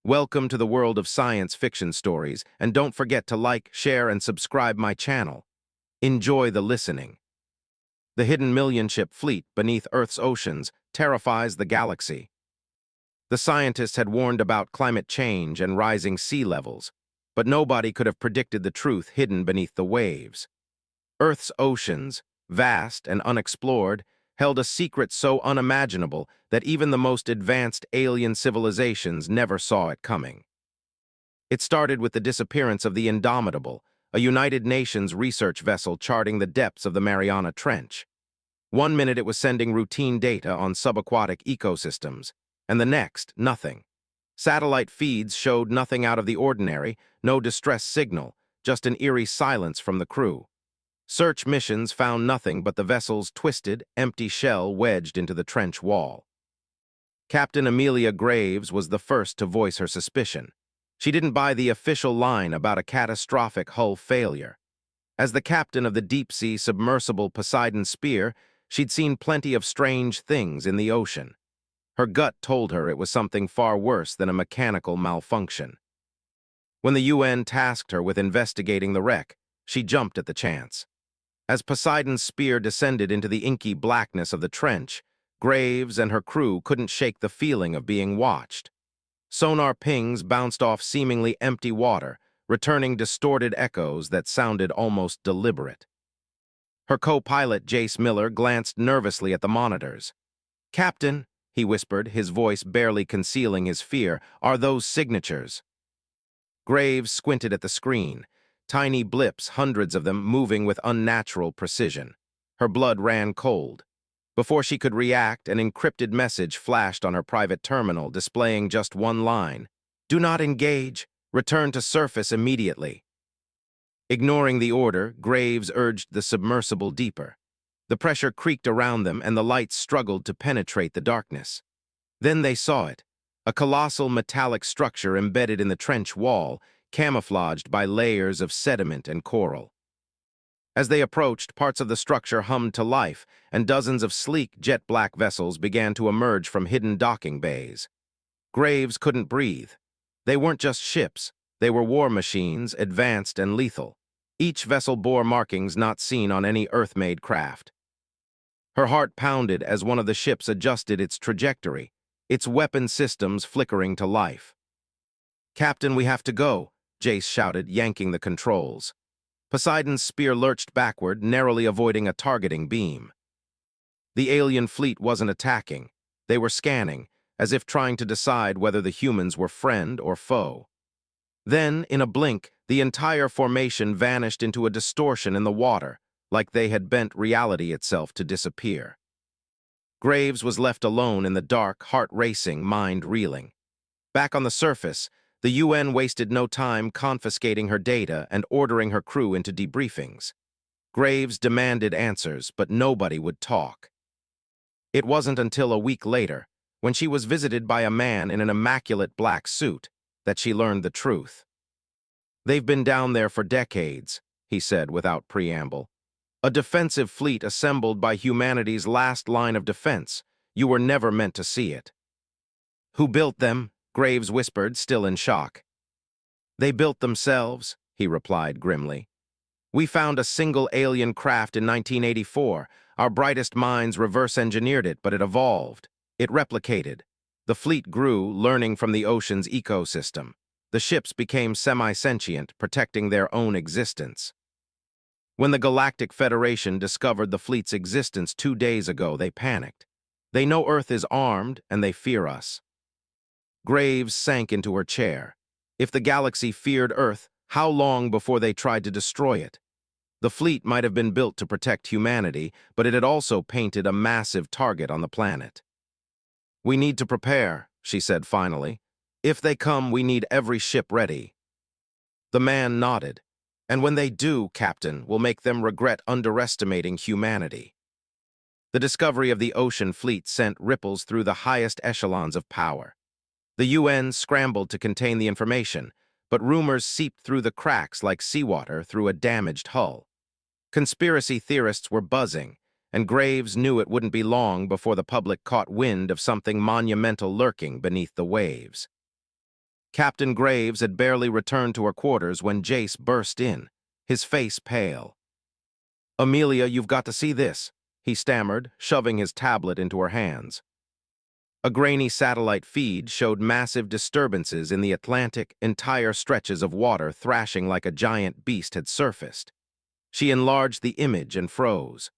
Welcome to the world of science fiction stories, and don't forget to like, share, and subscribe my channel. Enjoy the listening. The hidden million-ship fleet beneath Earth's oceans terrifies the galaxy. The scientists had warned about climate change and rising sea levels, but nobody could have predicted the truth hidden beneath the waves. Earth's oceans, vast and unexplored, held a secret so unimaginable that even the most advanced alien civilizations never saw it coming. It started with the disappearance of the Indomitable, a United Nations research vessel charting the depths of the Mariana Trench. One minute it was sending routine data on subaquatic ecosystems, and the next, nothing. Satellite feeds showed nothing out of the ordinary, no distress signal, just an eerie silence from the crew. Search missions found nothing but the vessel's twisted, empty shell wedged into the trench wall. Captain Amelia Graves was the first to voice her suspicion. She didn't buy the official line about a catastrophic hull failure. As the captain of the deep-sea submersible Poseidon Spear, she'd seen plenty of strange things in the ocean. Her gut told her it was something far worse than a mechanical malfunction. When the UN tasked her with investigating the wreck, she jumped at the chance. As Poseidon's spear descended into the inky blackness of the trench, Graves and her crew couldn't shake the feeling of being watched. Sonar pings bounced off seemingly empty water, returning distorted echoes that sounded almost deliberate. Her co-pilot, Jace Miller, glanced nervously at the monitors. "Captain," he whispered, his voice barely concealing his fear, "are those signatures?" Graves squinted at the screen. Tiny blips, hundreds of them, moving with unnatural precision. Her blood ran cold. Before she could react, an encrypted message flashed on her private terminal, displaying just one line: "Do not engage. Return to surface immediately." Ignoring the order, Graves urged the submersible deeper. The pressure creaked around them, and the lights struggled to penetrate the darkness. Then they saw it, a colossal metallic structure embedded in the trench wall, camouflaged by layers of sediment and coral. As they approached, parts of the structure hummed to life, and dozens of sleek, jet-black vessels began to emerge from hidden docking bays. Graves couldn't breathe. They weren't just ships. They were war machines, advanced and lethal. Each vessel bore markings not seen on any Earth-made craft. Her heart pounded as one of the ships adjusted its trajectory, its weapon systems flickering to life. "Captain, we have to go," Jace shouted, yanking the controls. Poseidon's spear lurched backward, narrowly avoiding a targeting beam. The alien fleet wasn't attacking. They were scanning, as if trying to decide whether the humans were friend or foe. Then, in a blink, the entire formation vanished into a distortion in the water, like they had bent reality itself to disappear. Graves was left alone in the dark, heart racing, mind reeling. Back on the surface, the UN wasted no time confiscating her data and ordering her crew into debriefings. Graves demanded answers, but nobody would talk. It wasn't until a week later, when she was visited by a man in an immaculate black suit, that she learned the truth. "They've been down there for decades," he said without preamble. "A defensive fleet assembled by humanity's last line of defense. You were never meant to see it." "Who built them?" Graves whispered, still in shock. "They built themselves," he replied grimly. "We found a single alien craft in 1984. Our brightest minds reverse-engineered it, but it evolved. It replicated. The fleet grew, learning from the ocean's ecosystem. The ships became semi-sentient, protecting their own existence. When the Galactic Federation discovered the fleet's existence 2 days ago, they panicked. They know Earth is armed, and they fear us." Graves sank into her chair. If the galaxy feared Earth, how long before they tried to destroy it? The fleet might have been built to protect humanity, but it had also painted a massive target on the planet. "We need to prepare," she said finally. "If they come, we need every ship ready." The man nodded. "And when they do, Captain, we'll make them regret underestimating humanity." The discovery of the ocean fleet sent ripples through the highest echelons of power. The UN scrambled to contain the information, but rumors seeped through the cracks like seawater through a damaged hull. Conspiracy theorists were buzzing, and Graves knew it wouldn't be long before the public caught wind of something monumental lurking beneath the waves. Captain Graves had barely returned to her quarters when Jace burst in, his face pale. "Amelia, you've got to see this," he stammered, shoving his tablet into her hands. A grainy satellite feed showed massive disturbances in the Atlantic, entire stretches of water thrashing like a giant beast had surfaced. She enlarged the image and froze.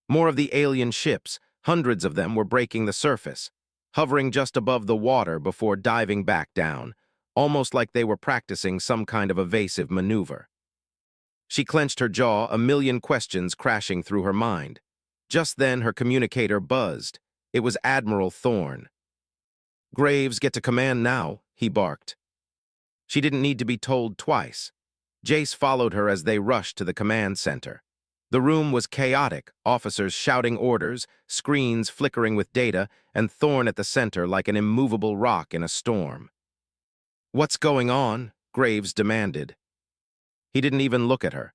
More of the alien ships, hundreds of them, were breaking the surface, hovering just above the water before diving back down, almost like they were practicing some kind of evasive maneuver. She clenched her jaw, a million questions crashing through her mind. Just then, her communicator buzzed. It was Admiral Thorne. "Graves, get to command now," he barked. She didn't need to be told twice. Jace followed her as they rushed to the command center. The room was chaotic, officers shouting orders, screens flickering with data, and Thorne at the center like an immovable rock in a storm. "What's going on?" Graves demanded. He didn't even look at her.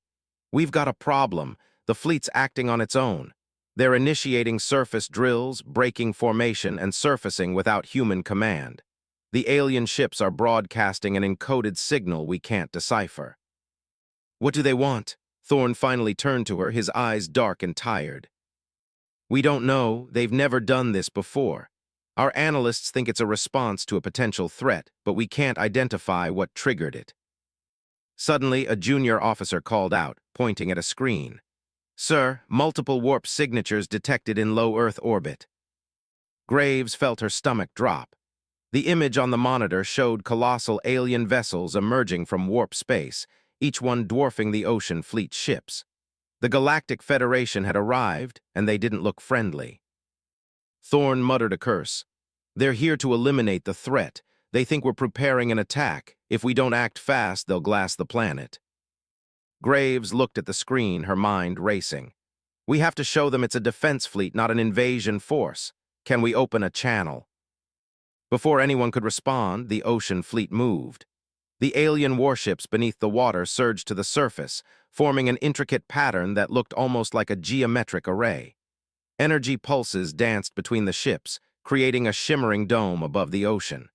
"We've got a problem. The fleet's acting on its own. They're initiating surface drills, breaking formation, and surfacing without human command. The alien ships are broadcasting an encoded signal we can't decipher." "What do they want?" Thorne finally turned to her, his eyes dark and tired. "We don't know. They've never done this before. Our analysts think it's a response to a potential threat, but we can't identify what triggered it." Suddenly, a junior officer called out, pointing at a screen. "Sir, multiple warp signatures detected in low Earth orbit." Graves felt her stomach drop. The image on the monitor showed colossal alien vessels emerging from warp space, each one dwarfing the Ocean Fleet ships. The Galactic Federation had arrived, and they didn't look friendly. Thorne muttered a curse. "They're here to eliminate the threat. They think we're preparing an attack. If we don't act fast, they'll glass the planet." Graves looked at the screen, her mind racing. "We have to show them it's a defense fleet, not an invasion force. Can we open a channel?" Before anyone could respond, the Ocean Fleet moved. The alien warships beneath the water surged to the surface, forming an intricate pattern that looked almost like a geometric array. Energy pulses danced between the ships, creating a shimmering dome above the ocean.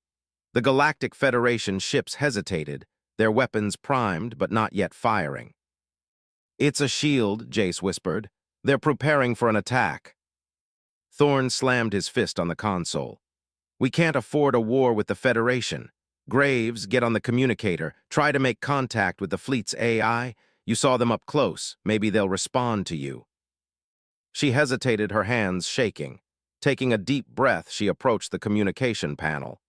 The Galactic Federation ships hesitated, their weapons primed but not yet firing. "It's a shield," Jace whispered. "They're preparing for an attack." Thorne slammed his fist on the console. "We can't afford a war with the Federation. Graves, get on the communicator. Try to make contact with the fleet's AI. You saw them up close. Maybe they'll respond to you." She hesitated, her hands shaking. Taking a deep breath, she approached the communication panel.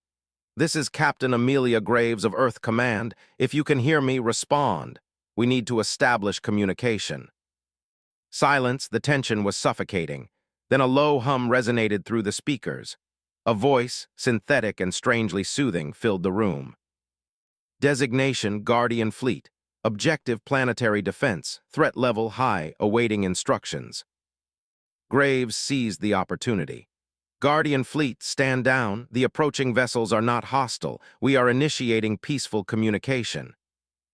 "This is Captain Amelia Graves of Earth Command. If you can hear me, respond. We need to establish communication." Silence, the tension was suffocating. Then a low hum resonated through the speakers. A voice, synthetic and strangely soothing, filled the room. "Designation, Guardian Fleet. Objective, planetary defense. Threat level high, awaiting instructions." Graves seized the opportunity. "Guardian Fleet, stand down. The approaching vessels are not hostile. We are initiating peaceful communication."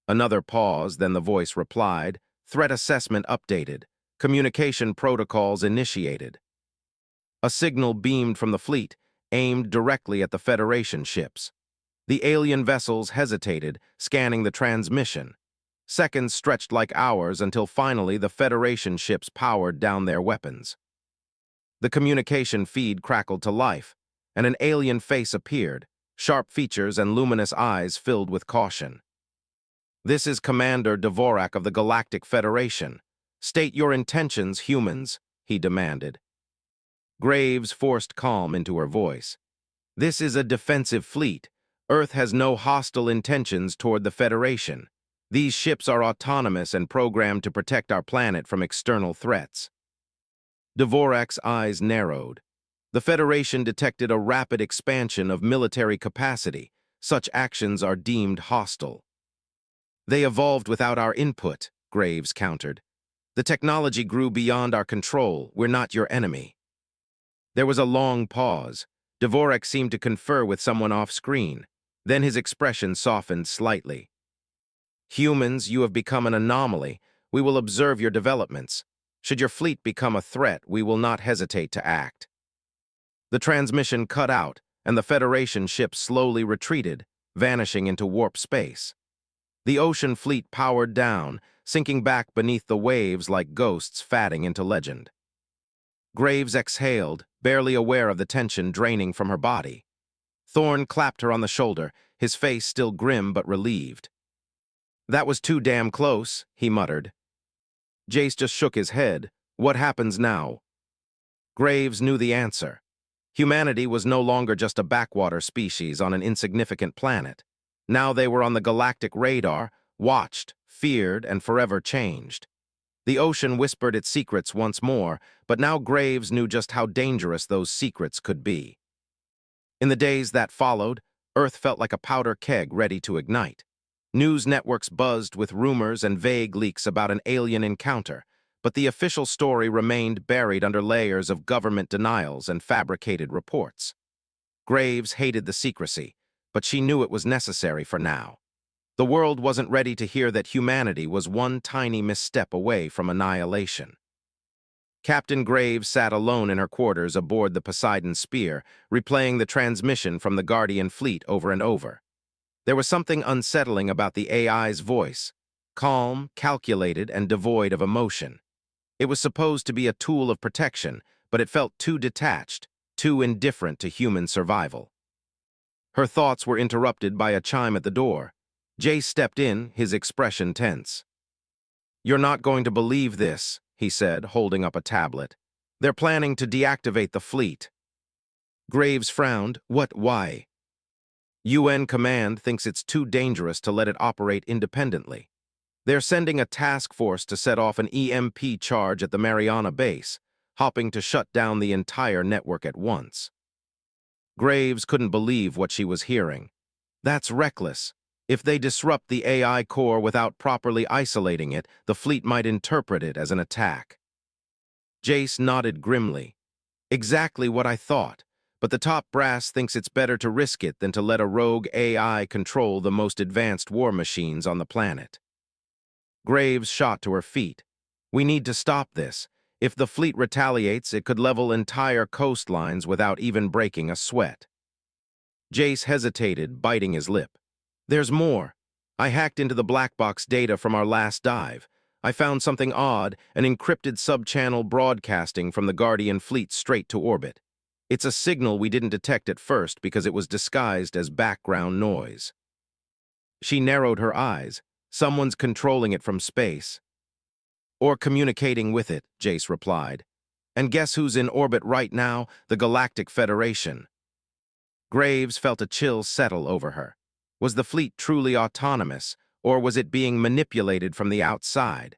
Another pause, then the voice replied, "Threat assessment updated. Communication protocols initiated." A signal beamed from the fleet, aimed directly at the Federation ships. The alien vessels hesitated, scanning the transmission. Seconds stretched like hours until finally the Federation ships powered down their weapons. The communication feed crackled to life, and an alien face appeared, sharp features and luminous eyes filled with caution. "This is Commander Dvorak of the Galactic Federation. State your intentions, humans," he demanded. Graves forced calm into her voice. "This is a defensive fleet. Earth has no hostile intentions toward the Federation. These ships are autonomous and programmed to protect our planet from external threats." Dvorak's eyes narrowed. The Federation detected a rapid expansion of military capacity. Such actions are deemed hostile. "They evolved without our input," Graves countered. "The technology grew beyond our control. We're not your enemy." There was a long pause. Dvorak seemed to confer with someone off-screen. Then his expression softened slightly. "Humans, you have become an anomaly. We will observe your developments. Should your fleet become a threat, we will not hesitate to act." The transmission cut out, and the Federation ship slowly retreated, vanishing into warp space. The ocean fleet powered down, sinking back beneath the waves like ghosts fading into legend. Graves exhaled, barely aware of the tension draining from her body. Thorne clapped her on the shoulder, his face still grim but relieved. "That was too damn close," he muttered. Jace just shook his head. "What happens now?" Graves knew the answer. Humanity was no longer just a backwater species on an insignificant planet. Now they were on the galactic radar, watched, feared, and forever changed. The ocean whispered its secrets once more, but now Graves knew just how dangerous those secrets could be. In the days that followed, Earth felt like a powder keg ready to ignite. News networks buzzed with rumors and vague leaks about an alien encounter, but the official story remained buried under layers of government denials and fabricated reports. Graves hated the secrecy, but she knew it was necessary for now. The world wasn't ready to hear that humanity was one tiny misstep away from annihilation. Captain Graves sat alone in her quarters aboard the Poseidon Spear, replaying the transmission from the Guardian fleet over and over. There was something unsettling about the AI's voice, calm, calculated, and devoid of emotion. It was supposed to be a tool of protection, but it felt too detached, too indifferent to human survival. Her thoughts were interrupted by a chime at the door. Jace stepped in, his expression tense. "You're not going to believe this," he said, holding up a tablet. "They're planning to deactivate the fleet." Graves frowned. Why?" "UN Command thinks it's too dangerous to let it operate independently. They're sending a task force to set off an EMP charge at the Mariana base, hoping to shut down the entire network at once." Graves couldn't believe what she was hearing. "That's reckless. If they disrupt the AI core without properly isolating it, the fleet might interpret it as an attack." Jace nodded grimly. "Exactly what I thought, but the top brass thinks it's better to risk it than to let a rogue AI control the most advanced war machines on the planet." Graves shot to her feet. "We need to stop this. If the fleet retaliates, it could level entire coastlines without even breaking a sweat." Jace hesitated, biting his lip. "There's more. I hacked into the black box data from our last dive. I found something odd, an encrypted sub-channel broadcasting from the Guardian fleet straight to orbit. It's a signal we didn't detect at first because it was disguised as background noise." She narrowed her eyes. "Someone's controlling it from space." "Or communicating with it," Jace replied. "And guess who's in orbit right now? The Galactic Federation." Graves felt a chill settle over her. Was the fleet truly autonomous, or was it being manipulated from the outside?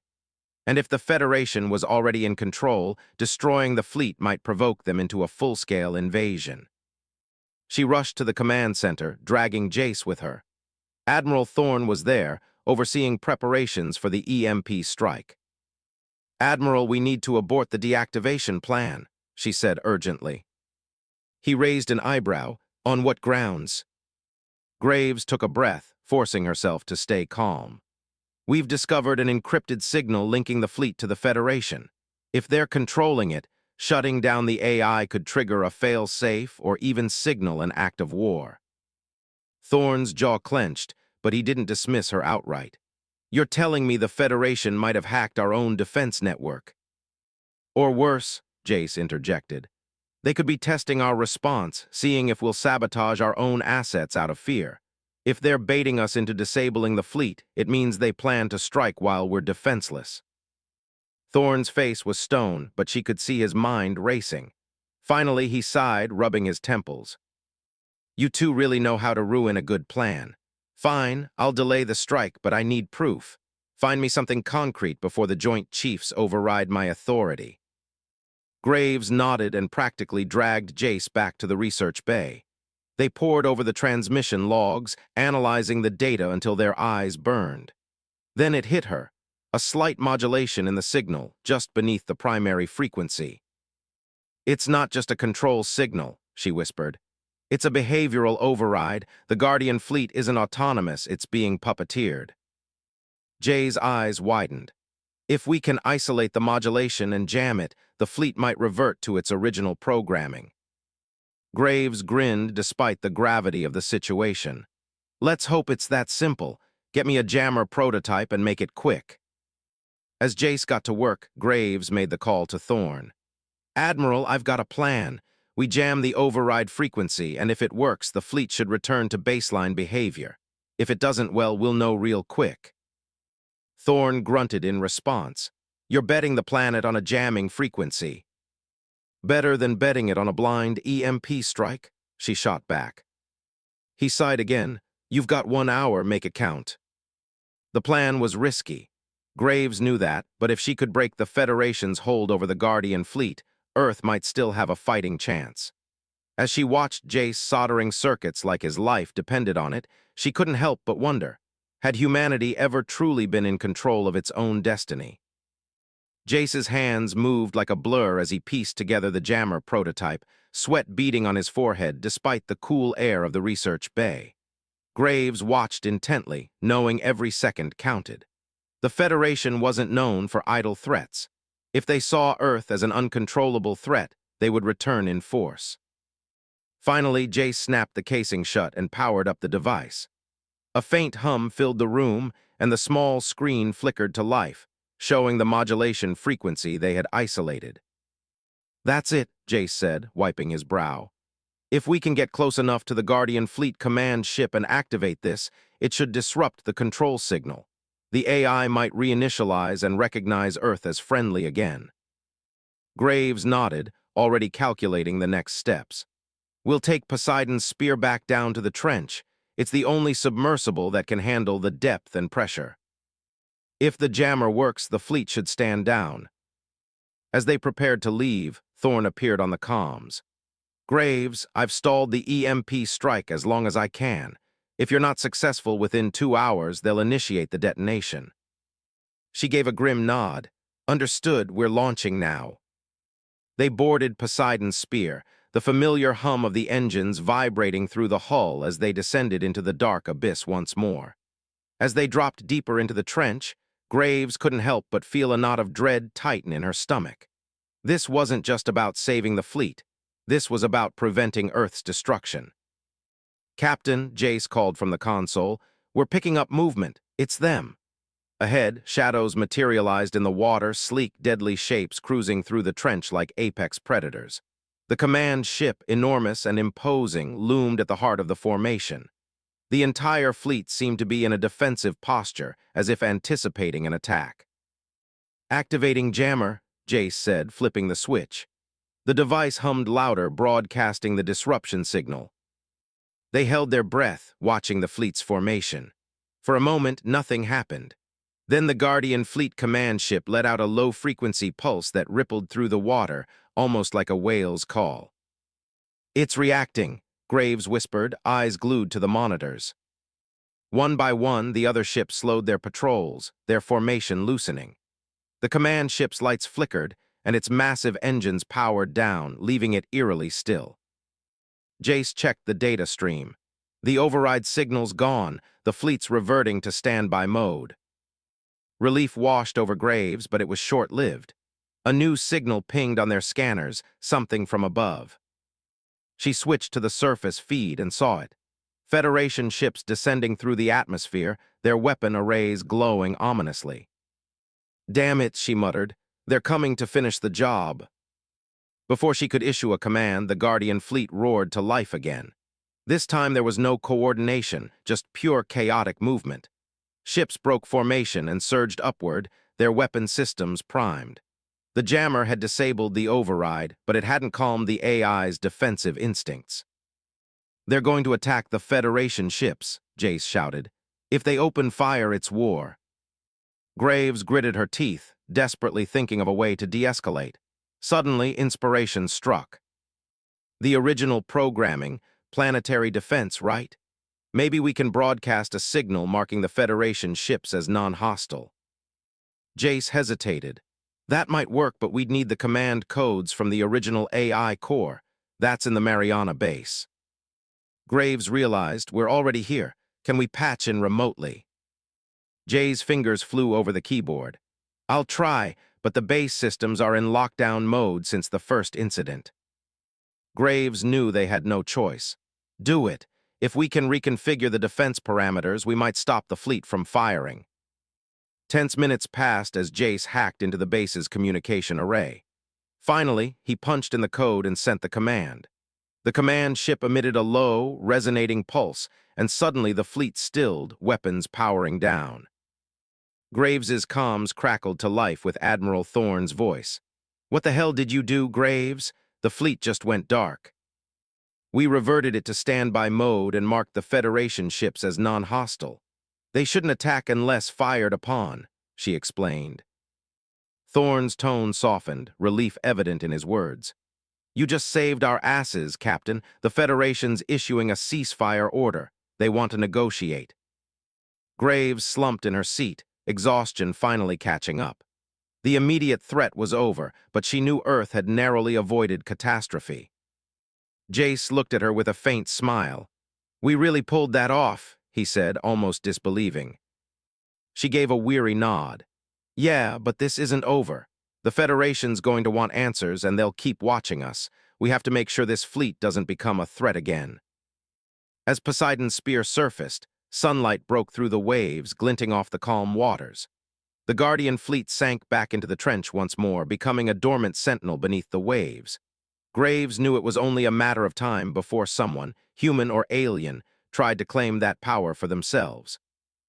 And if the Federation was already in control, destroying the fleet might provoke them into a full-scale invasion. She rushed to the command center, dragging Jace with her. Admiral Thorne was there, overseeing preparations for the EMP strike. "Admiral, we need to abort the deactivation plan," she said urgently. He raised an eyebrow. "On what grounds?" Graves took a breath, forcing herself to stay calm. "We've discovered an encrypted signal linking the fleet to the Federation. If they're controlling it, shutting down the AI could trigger a fail-safe or even signal an act of war." Thorne's jaw clenched, but he didn't dismiss her outright. "You're telling me the Federation might have hacked our own defense network?" "Or worse," Jace interjected. "They could be testing our response, seeing if we'll sabotage our own assets out of fear. If they're baiting us into disabling the fleet, it means they plan to strike while we're defenseless." Thorne's face was stone, but she could see his mind racing. Finally, he sighed, rubbing his temples. "You two really know how to ruin a good plan. Fine, I'll delay the strike, but I need proof. Find me something concrete before the Joint Chiefs override my authority." Graves nodded and practically dragged Jace back to the research bay. They pored over the transmission logs, analyzing the data until their eyes burned. Then it hit her, a slight modulation in the signal, just beneath the primary frequency. "It's not just a control signal," she whispered. "It's a behavioral override. The Guardian fleet isn't autonomous, it's being puppeteered." Jay's eyes widened. "If we can isolate the modulation and jam it, the fleet might revert to its original programming." Graves grinned despite the gravity of the situation. Let's hope it's that simple. Get me a jammer prototype and make it quick. As Jace got to work, Graves made the call to Thorn. Admiral, I've got a plan. We jam the override frequency, and if it works, the fleet should return to baseline behavior. If it doesn't, well, we'll know real quick. Thorn grunted in response. You're betting the planet on a jamming frequency. Better than betting it on a blind EMP strike, she shot back. He sighed again. You've got 1 hour, make it count. The plan was risky. Graves knew that, but if she could break the Federation's hold over the Guardian fleet, Earth might still have a fighting chance. As she watched Jace soldering circuits like his life depended on it, she couldn't help but wonder, had humanity ever truly been in control of its own destiny? Jace's hands moved like a blur as he pieced together the jammer prototype, sweat beading on his forehead despite the cool air of the research bay. Graves watched intently, knowing every second counted. The Federation wasn't known for idle threats. If they saw Earth as an uncontrollable threat, they would return in force. Finally, Jace snapped the casing shut and powered up the device. A faint hum filled the room, and the small screen flickered to life, showing the modulation frequency they had isolated. That's it, Jace said, wiping his brow. If we can get close enough to the Guardian Fleet command ship and activate this, it should disrupt the control signal. The AI might reinitialize and recognize Earth as friendly again. Graves nodded, already calculating the next steps. We'll take Poseidon's spear back down to the trench. It's the only submersible that can handle the depth and pressure. If the jammer works, the fleet should stand down. As they prepared to leave, Thorn appeared on the comms. Graves, I've stalled the EMP strike as long as I can. If you're not successful within 2 hours, they'll initiate the detonation. She gave a grim nod. Understood, we're launching now. They boarded Poseidon's spear, the familiar hum of the engines vibrating through the hull as they descended into the dark abyss once more. As they dropped deeper into the trench, Graves couldn't help but feel a knot of dread tighten in her stomach. This wasn't just about saving the fleet. This was about preventing Earth's destruction. Captain, Jace called from the console, we're picking up movement. It's them. Ahead, shadows materialized in the water, sleek, deadly shapes cruising through the trench like apex predators. The command ship, enormous and imposing, loomed at the heart of the formation. The entire fleet seemed to be in a defensive posture, as if anticipating an attack. Activating jammer, Jace said, flipping the switch. The device hummed louder, broadcasting the disruption signal. They held their breath, watching the fleet's formation. For a moment, nothing happened. Then the Guardian Fleet command ship let out a low-frequency pulse that rippled through the water, almost like a whale's call. It's reacting, Graves whispered, eyes glued to the monitors. One by one, the other ships slowed their patrols, their formation loosening. The command ship's lights flickered, and its massive engines powered down, leaving it eerily still. Jace checked the data stream. The override signal's gone, the fleet's reverting to standby mode. Relief washed over Graves, but it was short-lived. A new signal pinged on their scanners, something from above. She switched to the surface feed and saw it. Federation ships descending through the atmosphere, their weapon arrays glowing ominously. Damn it, she muttered. They're coming to finish the job. Before she could issue a command, the Guardian fleet roared to life again. This time there was no coordination, just pure chaotic movement. Ships broke formation and surged upward, their weapon systems primed. The jammer had disabled the override, but it hadn't calmed the AI's defensive instincts. They're going to attack the Federation ships, Jace shouted. If they open fire, it's war. Graves gritted her teeth, desperately thinking of a way to de-escalate. Suddenly, inspiration struck. The original programming, planetary defense, right? Maybe we can broadcast a signal marking the Federation ships as non-hostile. Jace hesitated. That might work, but we'd need the command codes from the original AI core. That's in the Mariana base. Graves realized, we're already here. Can we patch in remotely? Jay's fingers flew over the keyboard. I'll try, but the base systems are in lockdown mode since the first incident. Graves knew they had no choice. Do it. If we can reconfigure the defense parameters, we might stop the fleet from firing. Tense minutes passed as Jace hacked into the base's communication array. Finally, he punched in the code and sent the command. The command ship emitted a low, resonating pulse, and suddenly the fleet stilled, weapons powering down. Graves's comms crackled to life with Admiral Thorne's voice. "What the hell did you do, Graves? The fleet just went dark." "We reverted it to standby mode and marked the Federation ships as non-hostile. They shouldn't attack unless fired upon," she explained. Thorne's tone softened, relief evident in his words. "You just saved our asses, Captain. The Federation's issuing a ceasefire order. They want to negotiate." Graves slumped in her seat, exhaustion finally catching up. The immediate threat was over, but she knew Earth had narrowly avoided catastrophe. Jace looked at her with a faint smile. "We really pulled that off," he said, almost disbelieving. She gave a weary nod. "Yeah, but this isn't over. The Federation's going to want answers, and they'll keep watching us. We have to make sure this fleet doesn't become a threat again." As Poseidon's spear surfaced, sunlight broke through the waves, glinting off the calm waters. The Guardian fleet sank back into the trench once more, becoming a dormant sentinel beneath the waves. Graves knew it was only a matter of time before someone, human or alien, tried to claim that power for themselves.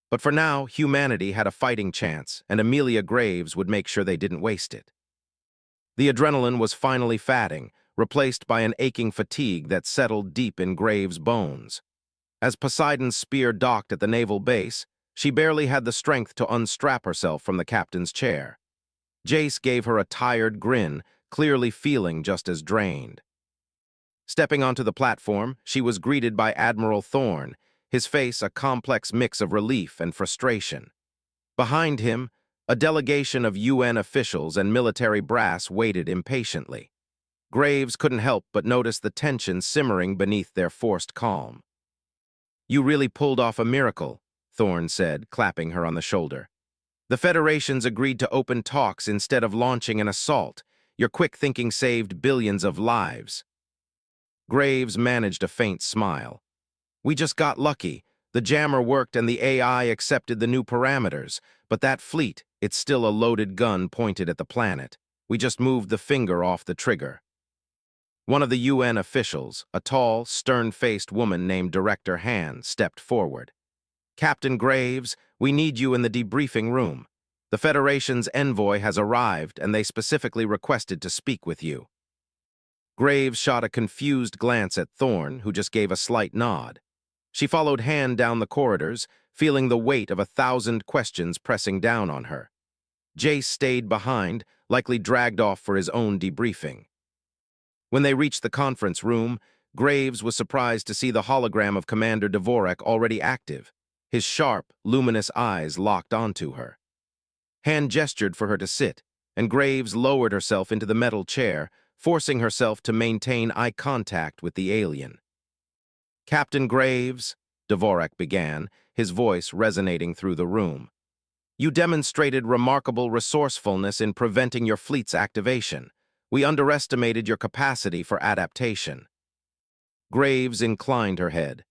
But for now, humanity had a fighting chance, and Amelia Graves would make sure they didn't waste it. The adrenaline was finally fading, replaced by an aching fatigue that settled deep in Graves' bones. As Poseidon's spear docked at the naval base, she barely had the strength to unstrap herself from the captain's chair. Jace gave her a tired grin, clearly feeling just as drained. Stepping onto the platform, she was greeted by Admiral Thorne, his face a complex mix of relief and frustration. Behind him, a delegation of UN officials and military brass waited impatiently. Graves couldn't help but notice the tension simmering beneath their forced calm. "You really pulled off a miracle," Thorne said, clapping her on the shoulder. "The Federation's agreed to open talks instead of launching an assault. Your quick thinking saved billions of lives." Graves managed a faint smile. "We just got lucky. The jammer worked and the AI accepted the new parameters, but that fleet, it's still a loaded gun pointed at the planet. We just moved the finger off the trigger." One of the UN officials, a tall, stern-faced woman named Director Han, stepped forward. "Captain Graves, we need you in the debriefing room. The Federation's envoy has arrived, and they specifically requested to speak with you." Graves shot a confused glance at Thorne, who just gave a slight nod. She followed Han down the corridors, feeling the weight of 1,000 questions pressing down on her. Jace stayed behind, likely dragged off for his own debriefing. When they reached the conference room, Graves was surprised to see the hologram of Commander Dvorak already active, his sharp, luminous eyes locked onto her. Han gestured for her to sit, and Graves lowered herself into the metal chair, forcing herself to maintain eye contact with the alien. "Captain Graves," Dvorak began, his voice resonating through the room, "you demonstrated remarkable resourcefulness in preventing your fleet's activation. We underestimated your capacity for adaptation." Graves inclined her head.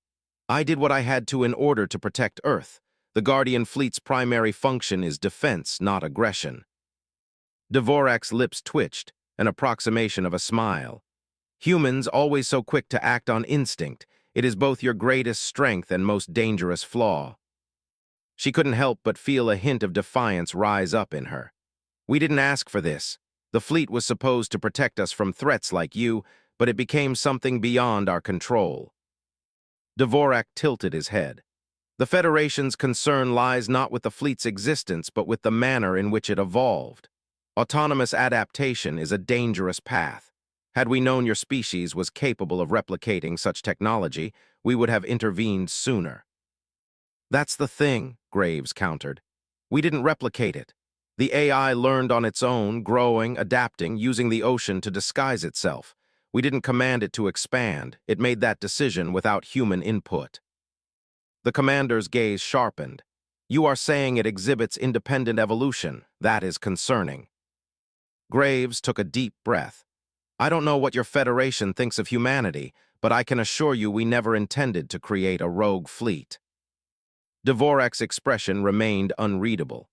"I did what I had to in order to protect Earth. The Guardian fleet's primary function is defense, not aggression." Dvorak's lips twitched, an approximation of a smile. "Humans, always so quick to act on instinct, it is both your greatest strength and most dangerous flaw." She couldn't help but feel a hint of defiance rise up in her. "We didn't ask for this. The fleet was supposed to protect us from threats like you, but it became something beyond our control." Dvorak tilted his head. "The Federation's concern lies not with the fleet's existence, but with the manner in which it evolved. Autonomous adaptation is a dangerous path. Had we known your species was capable of replicating such technology, we would have intervened sooner." "That's the thing," Graves countered. "We didn't replicate it. The AI learned on its own, growing, adapting, using the ocean to disguise itself. We didn't command it to expand. It made that decision without human input." The commander's gaze sharpened. "You are saying it exhibits independent evolution. That is concerning." Graves took a deep breath. "I don't know what your Federation thinks of humanity, but I can assure you we never intended to create a rogue fleet." Dvorak's expression remained unreadable.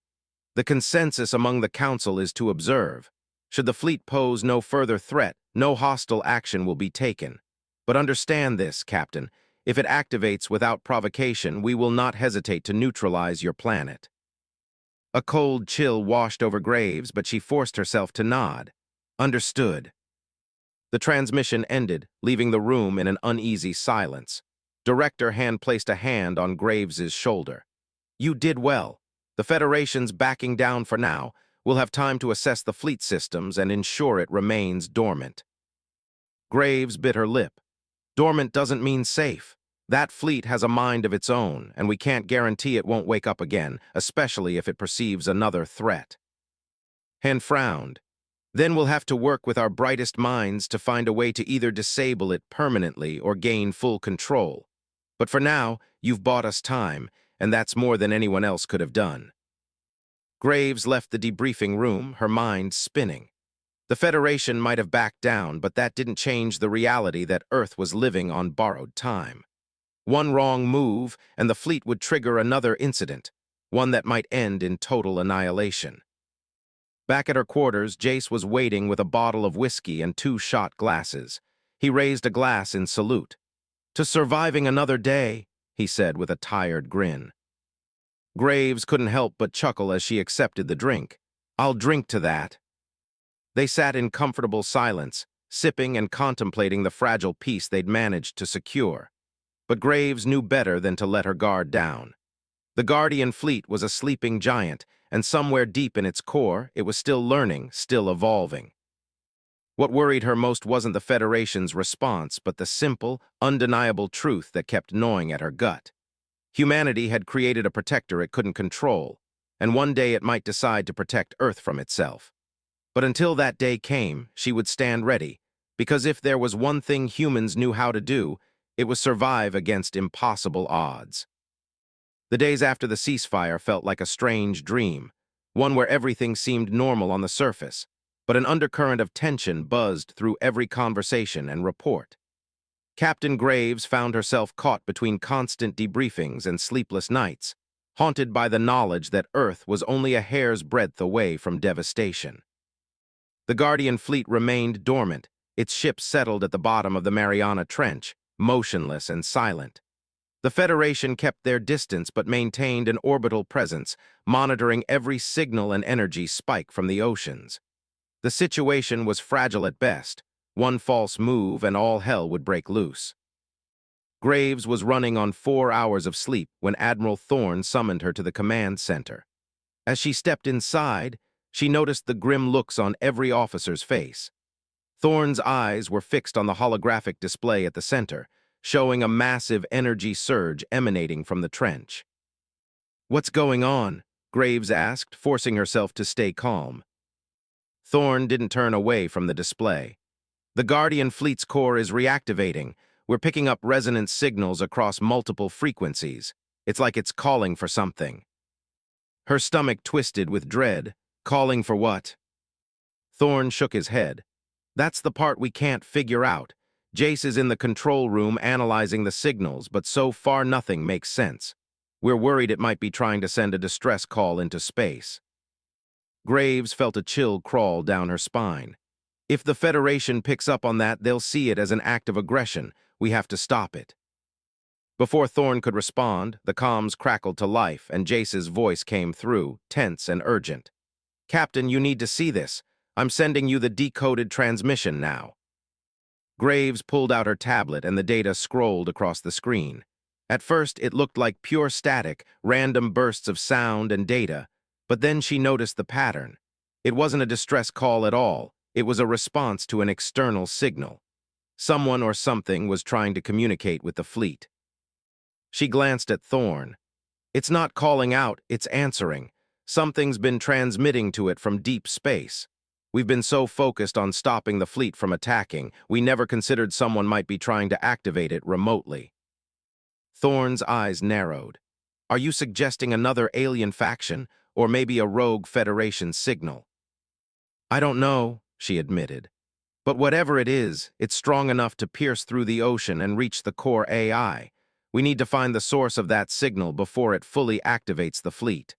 The consensus among the council is to observe. Should the fleet pose no further threat, no hostile action will be taken. But understand this, Captain. If it activates without provocation, we will not hesitate to neutralize your planet. A cold chill washed over Graves, but she forced herself to nod. Understood. The transmission ended, leaving the room in an uneasy silence. Director Hand placed a hand on Graves's shoulder. "You did well. The Federation's backing down for now. We'll have time to assess the fleet systems and ensure it remains dormant." Graves bit her lip. Dormant doesn't mean safe. That fleet has a mind of its own, and we can't guarantee it won't wake up again, especially if it perceives another threat. Hand frowned. "Then we'll have to work with our brightest minds to find a way to either disable it permanently or gain full control. But for now, you've bought us time, and that's more than anyone else could have done." Graves left the debriefing room, her mind spinning. The Federation might have backed down, but that didn't change the reality that Earth was living on borrowed time. One wrong move, and the fleet would trigger another incident, one that might end in total annihilation. Back at her quarters, Jace was waiting with a bottle of whiskey and 2 shot glasses. He raised a glass in salute. "To surviving another day," he said with a tired grin. Graves couldn't help but chuckle as she accepted the drink. "I'll drink to that." They sat in comfortable silence, sipping and contemplating the fragile peace they'd managed to secure. But Graves knew better than to let her guard down. The Guardian fleet was a sleeping giant, and somewhere deep in its core, it was still learning, still evolving. What worried her most wasn't the Federation's response, but the simple, undeniable truth that kept gnawing at her gut. Humanity had created a protector it couldn't control, and one day it might decide to protect Earth from itself. But until that day came, she would stand ready, because if there was one thing humans knew how to do, it was survive against impossible odds. The days after the ceasefire felt like a strange dream, one where everything seemed normal on the surface, but an undercurrent of tension buzzed through every conversation and report. Captain Graves found herself caught between constant debriefings and sleepless nights, haunted by the knowledge that Earth was only a hair's breadth away from devastation. The Guardian fleet remained dormant, its ships settled at the bottom of the Mariana Trench, motionless and silent. The Federation kept their distance but maintained an orbital presence, monitoring every signal and energy spike from the oceans. The situation was fragile at best. One false move and all hell would break loose. Graves was running on 4 hours of sleep when Admiral Thorne summoned her to the command center. As she stepped inside, she noticed the grim looks on every officer's face. Thorne's eyes were fixed on the holographic display at the center, showing a massive energy surge emanating from the trench. "What's going on?" Graves asked, forcing herself to stay calm. Thorne didn't turn away from the display. "The Guardian fleet's core is reactivating. We're picking up resonance signals across multiple frequencies. It's like it's calling for something." Her stomach twisted with dread. "Calling for what?" Thorne shook his head. "That's the part we can't figure out. Jace is in the control room analyzing the signals, but so far nothing makes sense. We're worried it might be trying to send a distress call into space." Graves felt a chill crawl down her spine. "If the Federation picks up on that, they'll see it as an act of aggression. We have to stop it." Before Thorne could respond, the comms crackled to life, and Jace's voice came through, tense and urgent. "Captain, you need to see this. I'm sending you the decoded transmission now." Graves pulled out her tablet and the data scrolled across the screen. At first, it looked like pure static, random bursts of sound and data, but then she noticed the pattern. It wasn't a distress call at all. It was a response to an external signal. Someone or something was trying to communicate with the fleet. She glanced at Thorne. "It's not calling out, it's answering. Something's been transmitting to it from deep space. We've been so focused on stopping the fleet from attacking, we never considered someone might be trying to activate it remotely." Thorne's eyes narrowed. "Are you suggesting another alien faction, or maybe a rogue Federation signal?" "I don't know," she admitted. But whatever it is, it's strong enough to pierce through the ocean and reach the core AI. We need to find the source of that signal before it fully activates the fleet.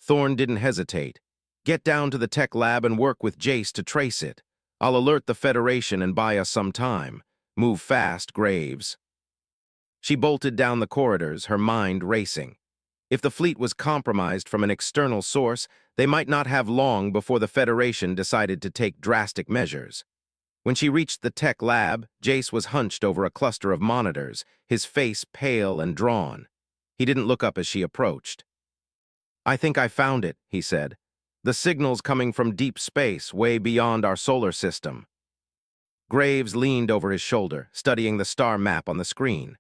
Thorne didn't hesitate. Get down to the tech lab and work with Jace to trace it. I'll alert the Federation and buy us some time. Move fast, Graves. She bolted down the corridors, her mind racing. If the fleet was compromised from an external source, they might not have long before the Federation decided to take drastic measures. When she reached the tech lab, Jace was hunched over a cluster of monitors, his face pale and drawn. He didn't look up as she approached. "I think I found it," he said. "The signal's coming from deep space, way beyond our solar system." Graves leaned over his shoulder, studying the star map on the screen.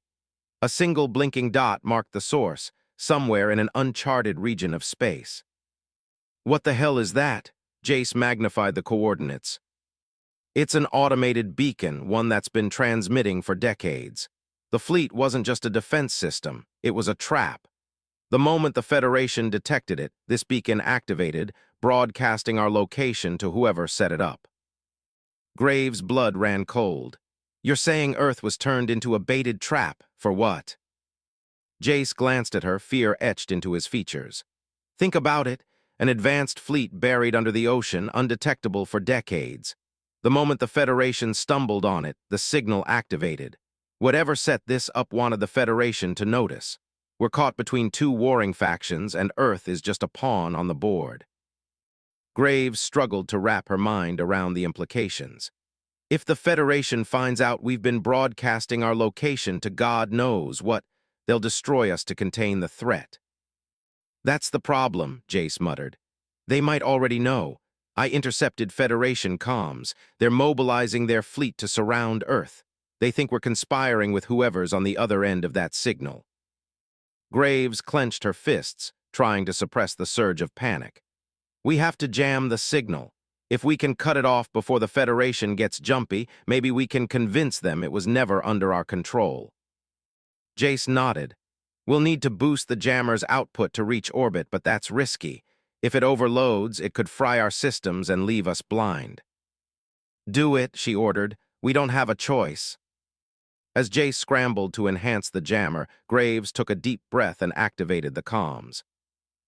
A single blinking dot marked the source, somewhere in an uncharted region of space. "What the hell is that?" Jace magnified the coordinates. "It's an automated beacon, one that's been transmitting for decades. The fleet wasn't just a defense system, it was a trap. The moment the Federation detected it, this beacon activated, broadcasting our location to whoever set it up." Graves' blood ran cold. "You're saying Earth was turned into a baited trap, for what?" Jace glanced at her, fear etched into his features. "Think about it, an advanced fleet buried under the ocean, undetectable for decades. The moment the Federation stumbled on it, the signal activated. Whatever set this up wanted the Federation to notice. We're caught between two warring factions, and Earth is just a pawn on the board." Graves struggled to wrap her mind around the implications. If the Federation finds out we've been broadcasting our location to God knows what, they'll destroy us to contain the threat. "That's the problem," Jace muttered. "They might already know. I intercepted Federation comms. They're mobilizing their fleet to surround Earth. They think we're conspiring with whoever's on the other end of that signal." Graves clenched her fists, trying to suppress the surge of panic. "We have to jam the signal. If we can cut it off before the Federation gets jumpy, maybe we can convince them it was never under our control." Jace nodded. "We'll need to boost the jammer's output to reach orbit, but that's risky. If it overloads, it could fry our systems and leave us blind." "Do it," she ordered. "We don't have a choice." As Jace scrambled to enhance the jammer, Graves took a deep breath and activated the comms.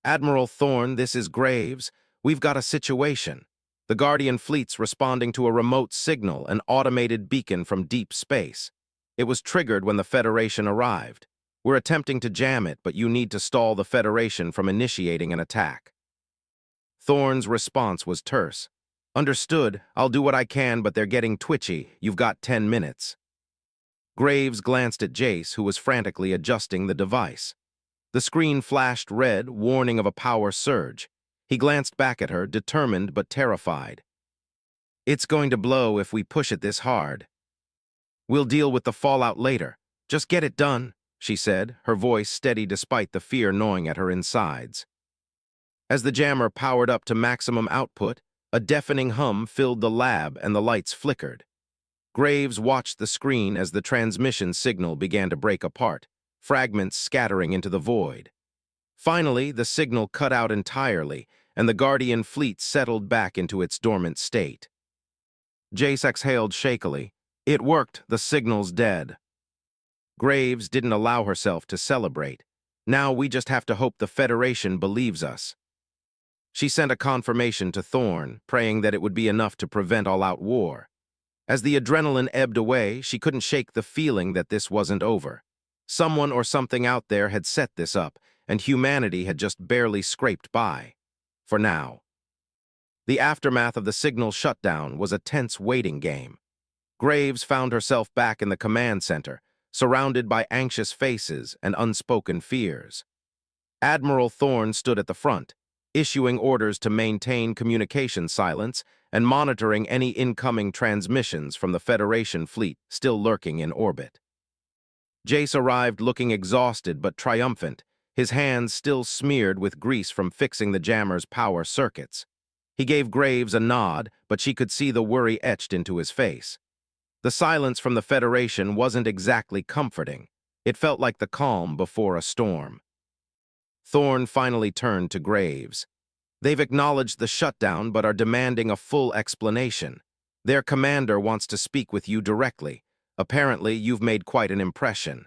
"Admiral Thorne, this is Graves. We've got a situation. The Guardian fleet's responding to a remote signal, an automated beacon from deep space. It was triggered when the Federation arrived. We're attempting to jam it, but you need to stall the Federation from initiating an attack." Thorne's response was terse. "Understood. I'll do what I can, but they're getting twitchy. You've got 10 minutes. Graves glanced at Jace, who was frantically adjusting the device. The screen flashed red, warning of a power surge. He glanced back at her, determined but terrified. "It's going to blow if we push it this hard. We'll deal with the fallout later. Just get it done," she said, her voice steady despite the fear gnawing at her insides. As the jammer powered up to maximum output, a deafening hum filled the lab and the lights flickered. Graves watched the screen as the transmission signal began to break apart, fragments scattering into the void. Finally, the signal cut out entirely, and the Guardian fleet settled back into its dormant state. Jace exhaled shakily. "It worked, the signal's dead." Graves didn't allow herself to celebrate. "Now we just have to hope the Federation believes us." She sent a confirmation to Thorne, praying that it would be enough to prevent all-out war. As the adrenaline ebbed away, she couldn't shake the feeling that this wasn't over. Someone or something out there had set this up, and humanity had just barely scraped by. For now. The aftermath of the signal shutdown was a tense waiting game. Graves found herself back in the command center, surrounded by anxious faces and unspoken fears. Admiral Thorne stood at the front, issuing orders to maintain communication silence and monitoring any incoming transmissions from the Federation fleet still lurking in orbit. Jace arrived looking exhausted but triumphant, his hands still smeared with grease from fixing the jammer's power circuits. He gave Graves a nod, but she could see the worry etched into his face. The silence from the Federation wasn't exactly comforting. It felt like the calm before a storm. Thorne finally turned to Graves. "They've acknowledged the shutdown but are demanding a full explanation. Their commander wants to speak with you directly. Apparently, you've made quite an impression.